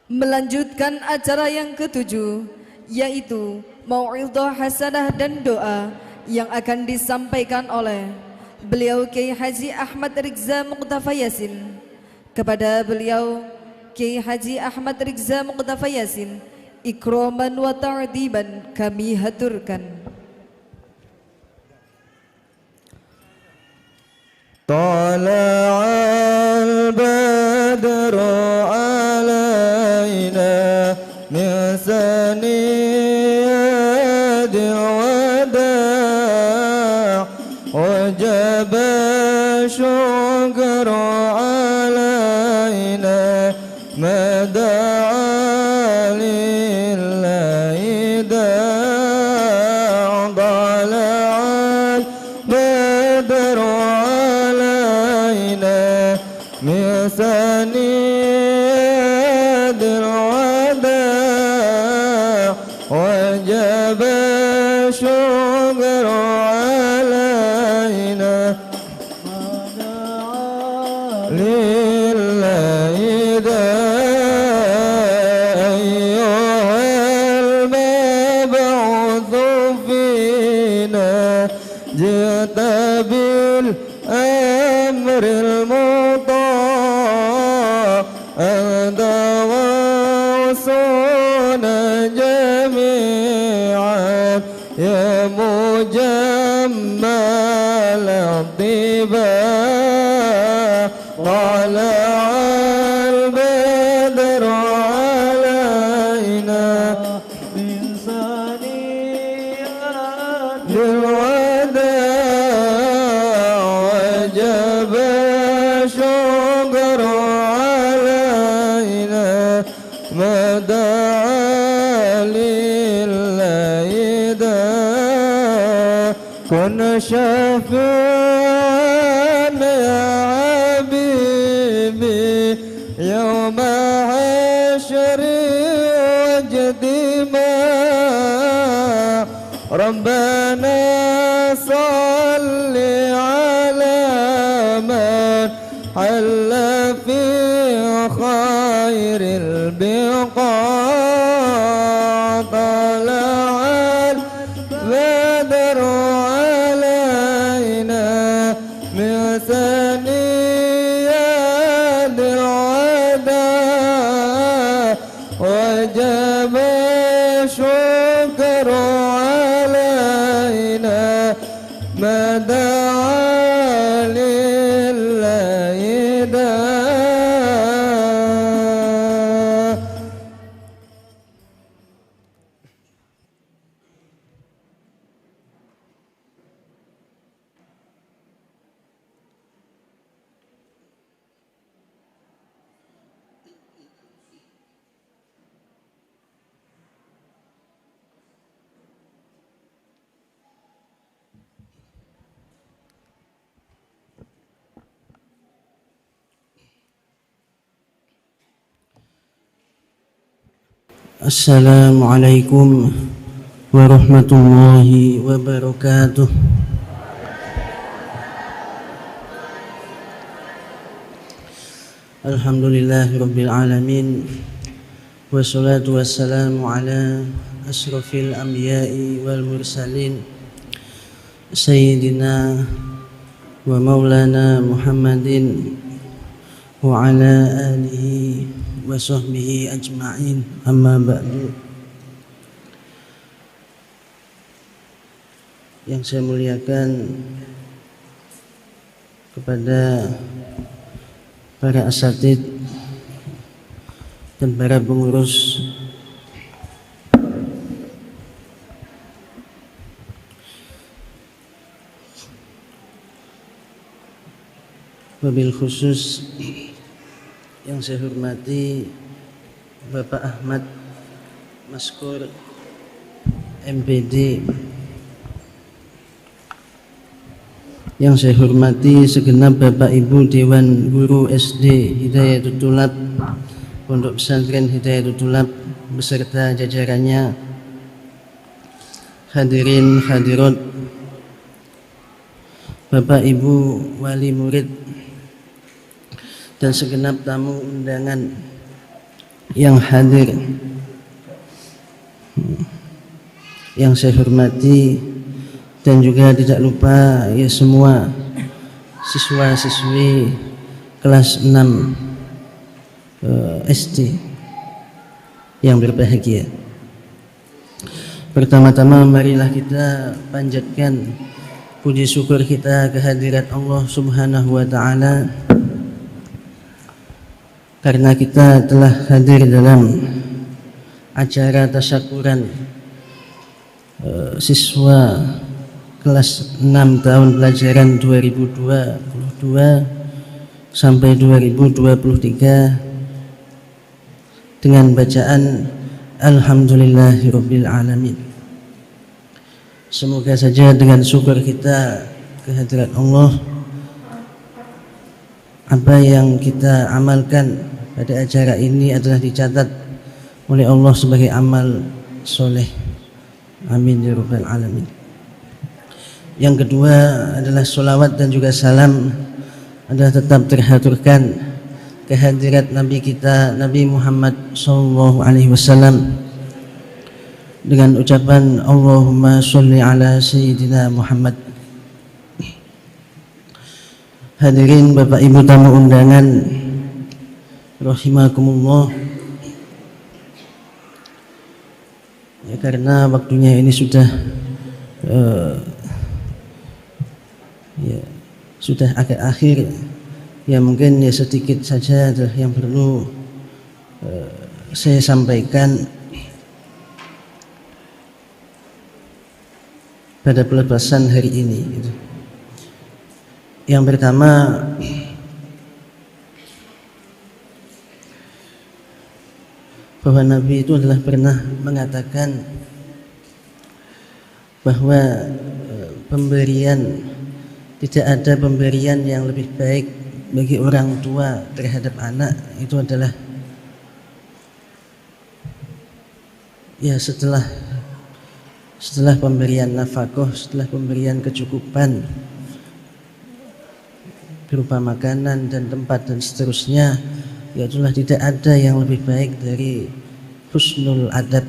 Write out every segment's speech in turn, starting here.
Melanjutkan acara yang ketujuh, yaitu mau'idhah hasanah dan doa yang akan disampaikan oleh beliau Kiai Haji Ahmad Rizza Muqtafa Yasin. Kepada beliau Kiai Haji Ahmad Rizza Muqtafa Yasin, ikraman wa ta'diban kami haturkan. Tala'al badru alaina min saniyadil wada' wajaba syukru alaina mada'a lillahi da'a tala'al badru سنيد الوداع وجب الشكر علينا لله أيها المبعوث فينا جئت بالأمر أنت وصونا جميعا يا مجمل الطباع طلع البدر علينا من ثنيات الوداع وجب الشكر مدعا لله داع كن شفيعا يا حبيبي يوم حشر وجد ما ربنا صل على من حل في خير البقاع طلع البدر علينا من ثنيات الوداع وجب الشكر علينا مدعا لله داع. Assalamualaikum warahmatullahi wabarakatuh. Alhamdulillahirabbil alamin wassalatu wassalamu ala asrofil anbiya'i wal mursalin sayyidina wa maulana Muhammadin wa ala alihi wa sahbihi ajma'in, amma ba'du. Yang saya muliakan kepada para asatid dan para pengurus wabil khusus yang saya hormati Bapak Ahmad Maskur MPD, yang saya hormati segenap Bapak Ibu Dewan Guru SD Hidayatul Thulab Pondok Pesantren Hidayatul Thulab beserta jajarannya, hadirin hadirat, Bapak Ibu wali murid dan segenap tamu undangan yang hadir, yang saya hormati, dan juga tidak lupa ya semua siswa-siswi kelas 6 SD yang berbahagia. Pertama-tama marilah kita panjatkan puji syukur kita kehadirat Allah Subhanahu wa taala karena kita telah hadir dalam acara tasyakuran siswa kelas 6 tahun pelajaran 2022 sampai 2023 dengan bacaan Alhamdulillahirabbil alamin. Semoga saja dengan syukur kita kehadirat Allah, apa yang kita amalkan pada acara ini adalah dicatat oleh Allah sebagai amal soleh. Amin ya rabbal alamin. Yang kedua adalah sholawat dan juga salam adalah tetap terhaturkan kehadirat Nabi kita Nabi Muhammad SAW dengan ucapan Allahumma sholli ala Sayyidina Muhammad. Hadirin Bapak Ibu tamu undangan rahimakumullah, ya, karena waktunya ini sudah sudah agak akhir, ya mungkin ya sedikit saja adalah yang perlu saya sampaikan pada pelepasan hari ini gitu. Yang pertama, bahwa Nabi itu adalah pernah mengatakan bahwa pemberian, tidak ada pemberian yang lebih baik bagi orang tua terhadap anak itu adalah ya setelah pemberian nafkah, setelah pemberian kecukupan berupa makanan dan tempat dan seterusnya, ya itulah tidak ada yang lebih baik dari husnul adab.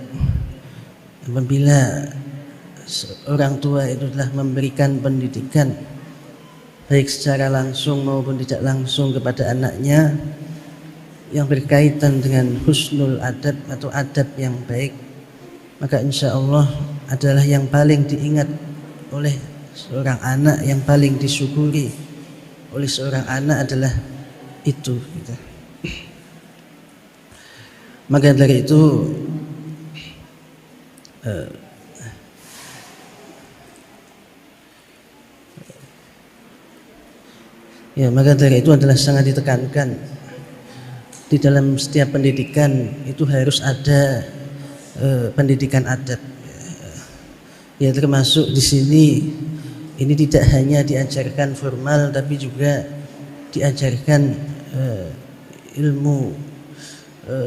Apabila orang tua itu telah memberikan pendidikan baik secara langsung maupun tidak langsung kepada anaknya yang berkaitan dengan husnul adab atau adab yang baik, maka insya Allah adalah yang paling diingat oleh seorang anak, yang paling disyukuri oleh seorang anak adalah itu gitu. Maka dari itu maka dari itu adalah sangat ditekankan di dalam setiap pendidikan itu harus ada pendidikan adab. Ya, termasuk di sini ini tidak hanya diajarkan formal tapi juga diajarkan ilmu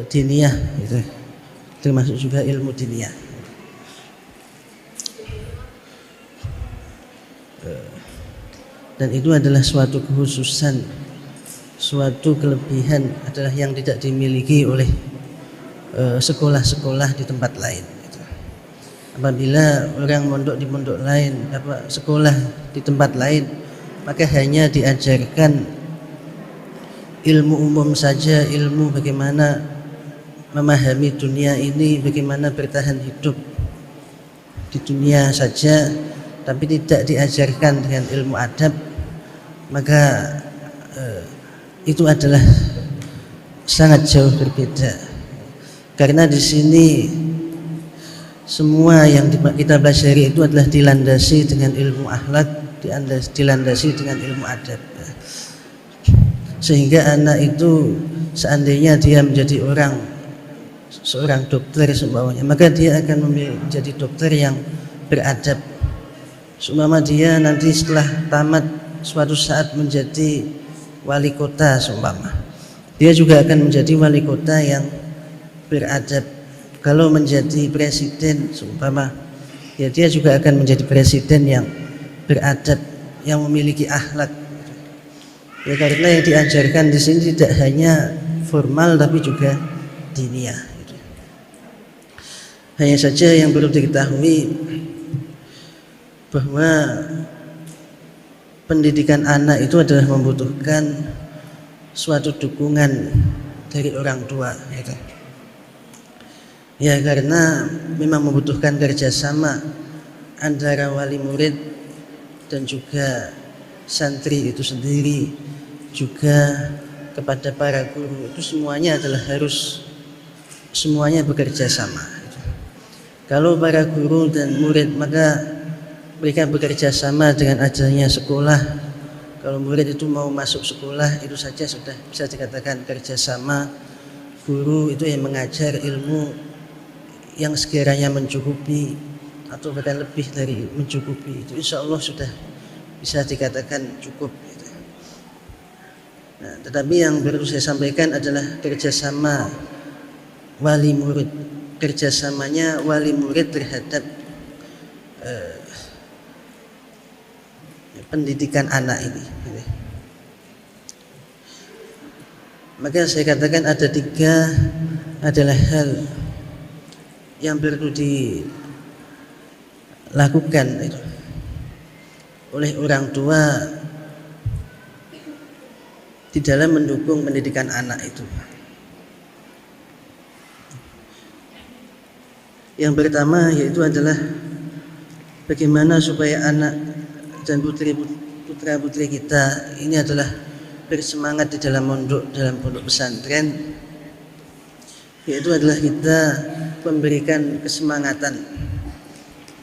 diniyah gitu. Termasuk juga ilmu diniyah. Dan itu adalah suatu kekhususan, suatu kelebihan adalah yang tidak dimiliki oleh sekolah-sekolah di tempat lain. Apabila orang mondok di pondok lain, sekolah di tempat lain, maka hanya diajarkan ilmu umum saja, ilmu bagaimana memahami dunia ini, bagaimana bertahan hidup di dunia saja, tapi tidak diajarkan dengan ilmu adab, maka itu adalah sangat jauh berbeda. Karena di sini semua yang kita pelajari itu adalah dilandasi dengan ilmu akhlak, dilandasi dengan ilmu adab. Sehingga anak itu seandainya dia menjadi seorang dokter seumpamanya, maka dia akan menjadi dokter yang beradab. Seumpama dia nanti setelah tamat suatu saat menjadi wali kota seumpama, dia juga akan menjadi wali kota yang beradab. Kalau menjadi presiden seumpama, ya dia juga akan menjadi presiden yang beradab, yang memiliki akhlak. Ya, karena yang diajarkan di sini tidak hanya formal tapi juga diniyah gitu. Hanya saja yang perlu diketahui bahwa pendidikan anak itu adalah membutuhkan suatu dukungan dari orang tua gitu. Ya, karena memang membutuhkan kerjasama antara wali murid dan juga santri itu sendiri, juga kepada para guru. Itu semuanya adalah harus semuanya bekerja sama. Kalau para guru dan murid, maka mereka bekerja sama dengan adanya sekolah. Kalau murid itu mau masuk sekolah, itu saja sudah bisa dikatakan kerjasama. Guru itu yang mengajar ilmu yang sekiranya mencukupi atau bahkan lebih dari mencukupi, itu insya Allah sudah bisa dikatakan cukup gitu. Nah, tetapi yang perlu saya sampaikan adalah kerjasama wali murid, kerjasamanya wali murid terhadap pendidikan anak ini gitu. Maka saya katakan ada 3 adalah hal yang perlu dilakukan itu oleh orang tua di dalam mendukung pendidikan anak itu. Yang pertama yaitu adalah bagaimana supaya anak dan putra-putri kita ini adalah bersemangat di dalam pondok pesantren, yaitu adalah kita memberikan kesemangatan.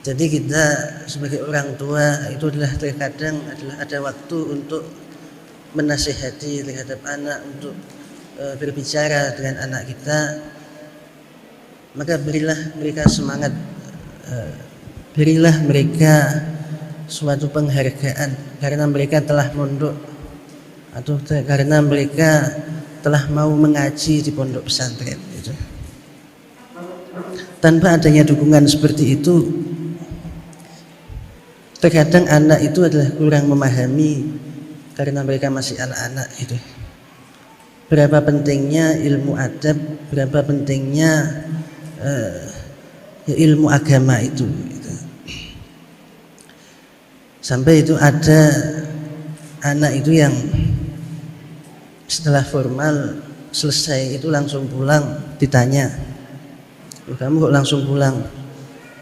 Jadi kita sebagai orang tua itu adalah terkadang ada waktu untuk menasihati terhadap anak, untuk berbicara dengan anak kita. Maka berilah mereka semangat, berilah mereka suatu penghargaan karena mereka telah mondok atau karena mereka telah mau mengaji di pondok pesantren gitu. Tanpa adanya dukungan seperti itu, terkadang anak itu adalah kurang memahami karena mereka masih anak-anak itu. Berapa pentingnya ilmu adab, berapa pentingnya ilmu agama itu gitu. Sampai itu ada anak itu yang setelah formal selesai itu langsung pulang, ditanya, kamu kok langsung pulang?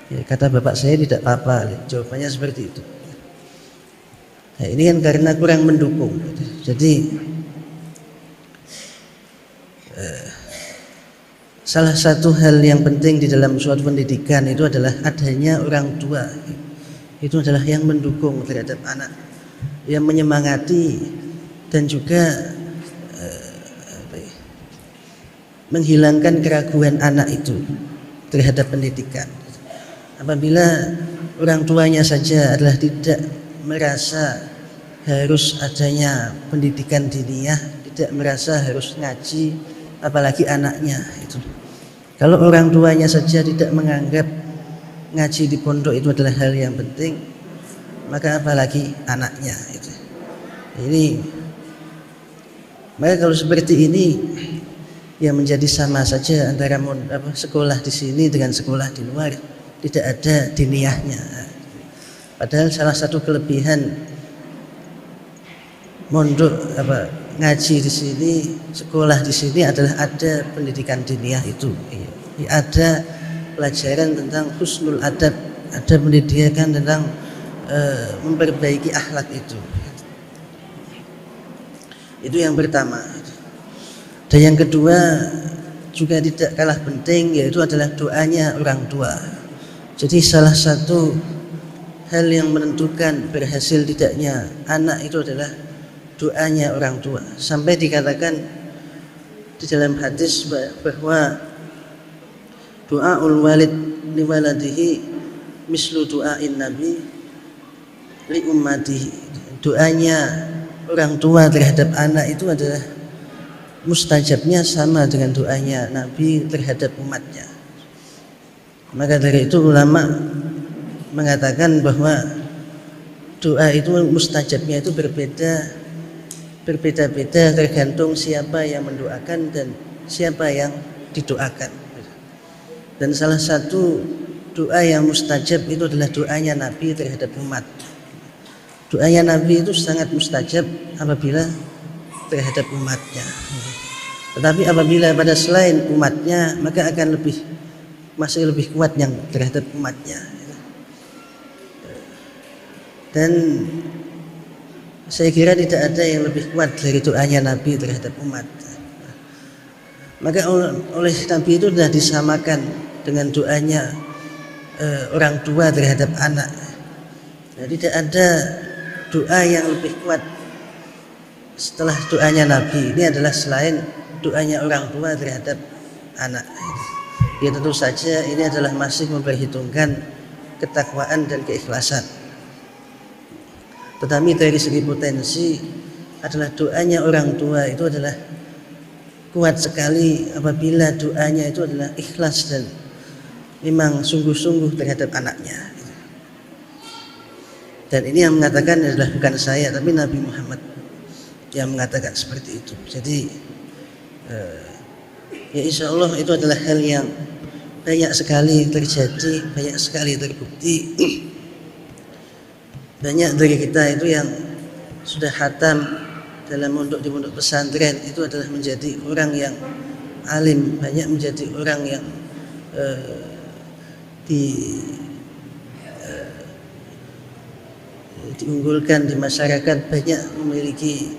Ya, kata bapak saya tidak apa-apa. Jawabannya seperti itu. Nah, ini kan karena kurang mendukung. Jadi salah satu hal yang penting di dalam suatu pendidikan itu adalah adanya orang tua. Itu adalah yang mendukung terhadap anak, yang menyemangati dan juga menghilangkan keraguan anak itu terhadap pendidikan. Apabila orang tuanya saja adalah tidak merasa harus adanya pendidikan diniyah, tidak merasa harus ngaji, apalagi anaknya itu. Kalau orang tuanya saja tidak menganggap ngaji di pondok itu adalah hal yang penting, maka apalagi anaknya itu. Maka kalau seperti ini, yang menjadi sama saja antara sekolah di sini dengan sekolah di luar, tidak ada diniyahnya. Padahal salah satu kelebihan mondok ngaji di sini, sekolah di sini adalah ada pendidikan diniyah itu. Ada pelajaran tentang husnul adab, ada pendidikan tentang memperbaiki akhlak itu. Itu yang pertama. Dan yang kedua juga tidak kalah penting, yaitu adalah doanya orang tua. Jadi salah satu hal yang menentukan berhasil tidaknya anak itu adalah doanya orang tua. Sampai dikatakan di dalam hadis bahwa doaul walid li waladihi mislu doain nabi li ummatihi. Doanya orang tua terhadap anak itu adalah mustajabnya sama dengan doanya Nabi terhadap umatnya. Maka dari itu ulama mengatakan bahwa doa itu mustajabnya itu berbeda-beda tergantung siapa yang mendoakan dan siapa yang didoakan. Dan salah satu doa yang mustajab itu adalah doanya Nabi terhadap umat. Doanya Nabi itu sangat mustajab apabila terhadap umatnya. Tetapi apabila pada selain umatnya, maka akan masih lebih kuat yang terhadap umatnya. Dan saya kira tidak ada yang lebih kuat dari doanya Nabi terhadap umat. Maka oleh Nabi itu sudah disamakan dengan doanya orang tua terhadap anak. Nah, tidak ada doa yang lebih kuat setelah doanya Nabi. Ini adalah selain doanya orang tua terhadap anak. Ya tentu saja ini adalah masih memperhitungkan ketakwaan dan keikhlasan. Tetapi dari segi potensi adalah doanya orang tua itu adalah kuat sekali apabila doanya itu adalah ikhlas dan memang sungguh-sungguh terhadap anaknya. Dan ini yang mengatakan adalah bukan saya, tapi Nabi Muhammad yang mengatakan seperti itu. Jadi ya insya Allah itu adalah hal yang banyak sekali terjadi, banyak sekali terbukti. Banyak dari kita itu yang sudah khatam dalam di pondok pesantren itu adalah menjadi orang yang alim, banyak menjadi orang yang diunggulkan di masyarakat, banyak memiliki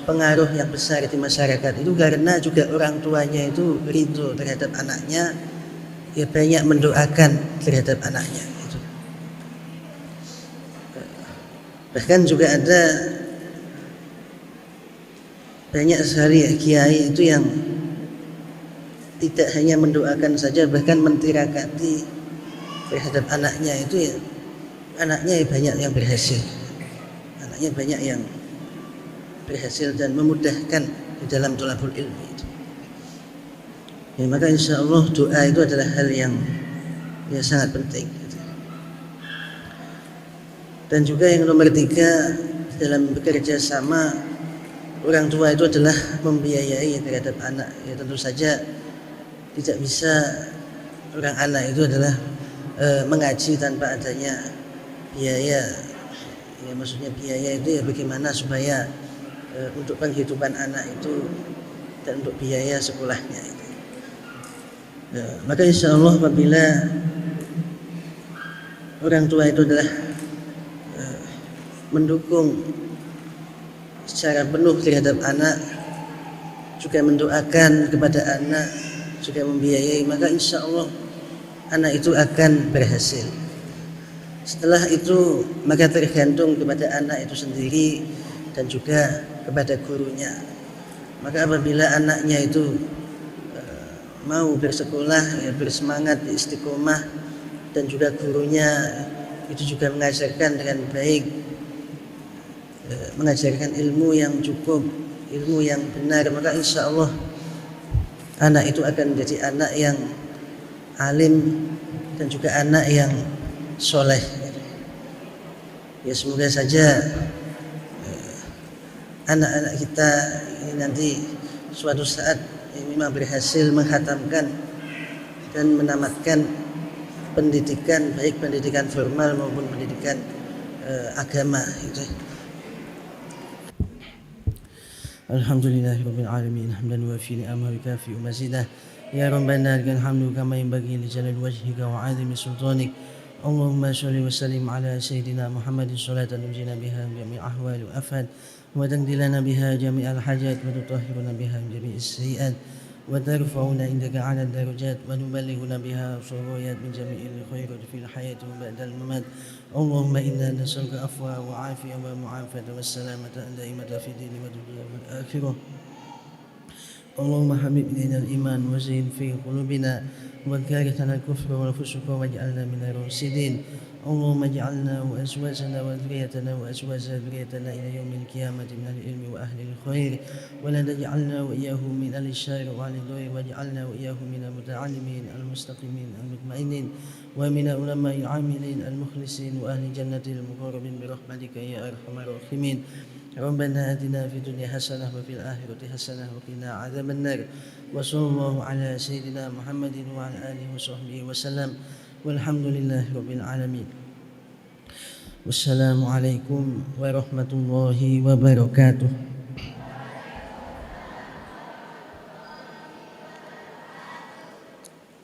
pengaruh yang besar di masyarakat. Itu karena juga orang tuanya itu ridho terhadap anaknya, ya banyak mendoakan terhadap anaknya. Bahkan juga ada banyak sekali kiai itu yang tidak hanya mendoakan saja, bahkan mentirakati terhadap anaknya itu ya, anaknya banyak yang berhasil, anaknya banyak yang berhasil dan memudahkan di dalam thalabul ilmi itu. Ya, maka insya Allah doa itu adalah hal yang ya sangat penting. Dan juga yang nomor 3 dalam bekerja sama orang tua itu adalah membiayai terhadap anak. Ya tentu saja tidak bisa orang anak itu adalah mengaji tanpa adanya biaya. Ya maksudnya biaya itu ya bagaimana supaya untuk penghidupan anak itu dan untuk biaya sekolahnya itu. Ya, maka insya Allah apabila orang tua itu adalah mendukung secara penuh terhadap anak, juga mendoakan kepada anak, juga membiayai, maka insya Allah anak itu akan berhasil. Setelah itu maka tergantung kepada anak itu sendiri dan juga kepada gurunya. Maka apabila anaknya itu mau bersekolah, ya bersemangat, istiqomah, dan juga gurunya itu juga mengajarkan dengan baik, mengajarkan ilmu yang cukup, ilmu yang benar, maka insya Allah anak itu akan menjadi anak yang alim dan juga anak yang soleh. Ya semoga saja anak-anak kita ini nanti suatu saat memang berhasil menghatamkan dan menamatkan pendidikan, baik pendidikan formal maupun pendidikan agama itu. Alhamdulillahirabbil alamin hamdan yuwafi ni'amahu wa yukafi mazidah. Ya rabbana lakal hamdu kama yanbaghi li jalali wajhika wa 'azimi sultanik. Allahumma shalli wa sallim ala sayyidina Muhammadin salatan tunjina biha jami'al ahwali wa afat wa taqdilana biha jami'al hajat wa tutahhiruna biha min jami'is sayyi'at wa tarfa'una indaka 'ala darajat wa tuballighuna biha sururiyat min jami'il khairat fil hayati wa ba'dal mamat. Allahumma inna nas'aluka afwa wa 'afiyah wa mu'afata wa salamata daimata fi dini wa dunya wal akhirah. Allahumma habib ilaina al-iman wa zayyinhu fi qulubina wa karihna al-kufra wal fusuqa waj'alna minal rasyidin. Allahumma ij'alna wa azwajana wa dhurriyatana wa azwaja dhurriyatana ila yaumil qiyamati minal ilmi wa ahli al-khair wa la taj'alna wa iyyahum min ahli syarri wa ahli dhair waj'alna wa iyyahum minal muta'allimin al-mustaqimin al-mutma'innin wa minal ulama'il 'amilin al-mukhlisin wa ahli jannatil muqarrabin bi rahmatika ya arhamar rahimin. ربنا آتنا في الدنيا حسنة وفي الآخرة حسنة وقنا عذاب النار وصلى الله على سيدنا محمد وعلى آله وصحبه وسلم والحمد لله رب العالمين. والسلام عليكم warahmatullahi wabarakatuh.